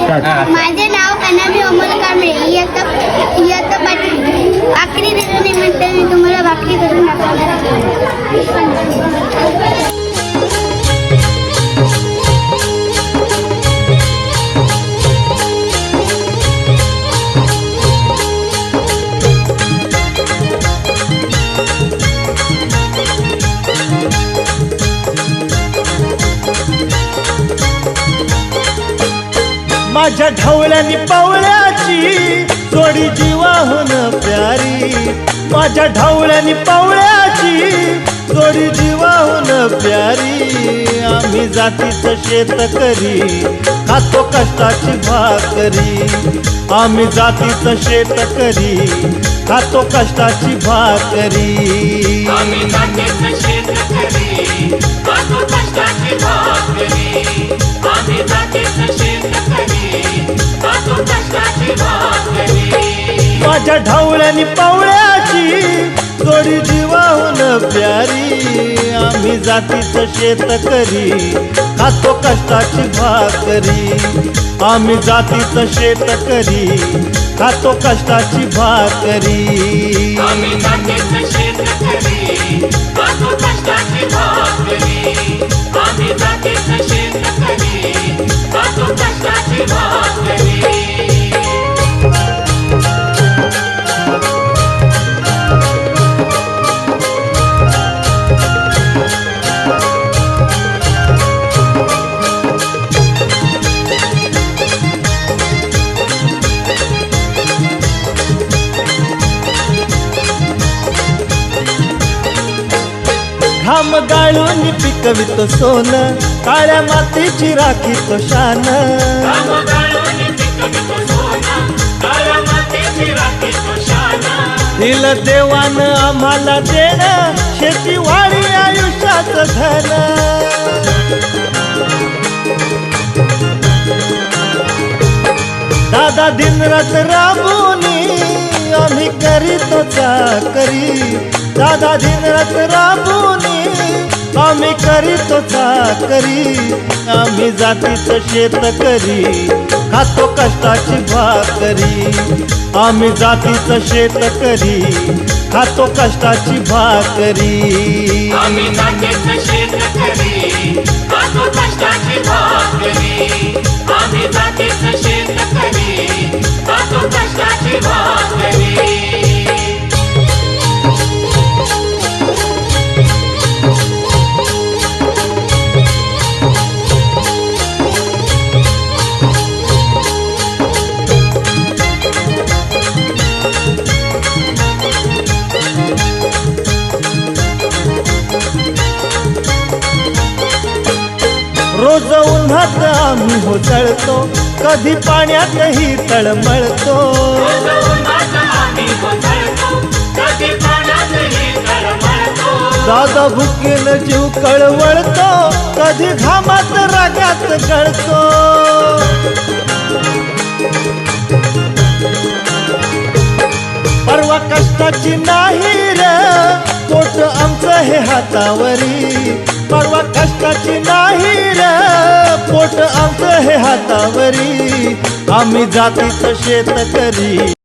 माझे नाव अनामी अमोल कांबळे इयत्ता पाचवी. भाकरी दिल्यानिमित्त मी तुम्हाला भाकरी करून दाखवणार आहे. माझ्या ढवळ्यानी पावळ्याची जोडी जीवाहून प्यारी. माझ्या ढवळ्यानी पावळ्याची जोडी जीवाहून प्यारी. आम्ही जातीचं शेतकरी खातो कष्टाची भाकरी. आम्ही जातीचं शेतकरी खातो कष्टाची भाकरी. आम्ही जातीचं शेतकरी खातो कष्टाची भाकरी. आम्ही जातीचं शेतकरी खातो कष्टाची भाकरी. माझ्या ढवळ्यानी पावळ्याची जोडी जीवाहून प्यारी. आम्ही जातीचं शेतकरी खातो कष्टाची भाकरी. आम्ही जातीचं शेतकरी खातो कष्टाची भाकरी. आम्ही जातीचं शेतकरी खातो कष्टाची भाकरी. आम्ही जातीचं शेतकरी खातो कष्टाची भाकरी. घाम गाळून पिकवितो सोन, काळ्या मातीची राखीतो शान. दिलं देवान आम्हाला देण, शेतीवाडी आयुष्याचं धन. दादा दिनरात राबूनी आम्ही करीतो चाकरी. दादा दिनरात राबूनी आम्ही करीतो चाकरी. आम्ही जातीचं शेतकरी खातो कष्टाची भाकरी. आम्ही जातीचं शेतकरी खातो कष्टाची भाकरी. आम्ही जातीचं शेतकरी खातो कष्टाची भाकरी. आम्ही जातीचं शेतकरी खातो कष्टाची भाकरी. रोज उन्हात आम्ही होतळतो, कधी पाण्यातही तळमळतो. दादा भुकेन जीव कळवळतो, कधी घामात रागात गळतो. परवा कष्टाची नाही रे पोट आमचं हे हातावरी. परवा कष्टाची नाही रे पोट आमचं हे हातावरी. आम्ही जातीचं शेतकरी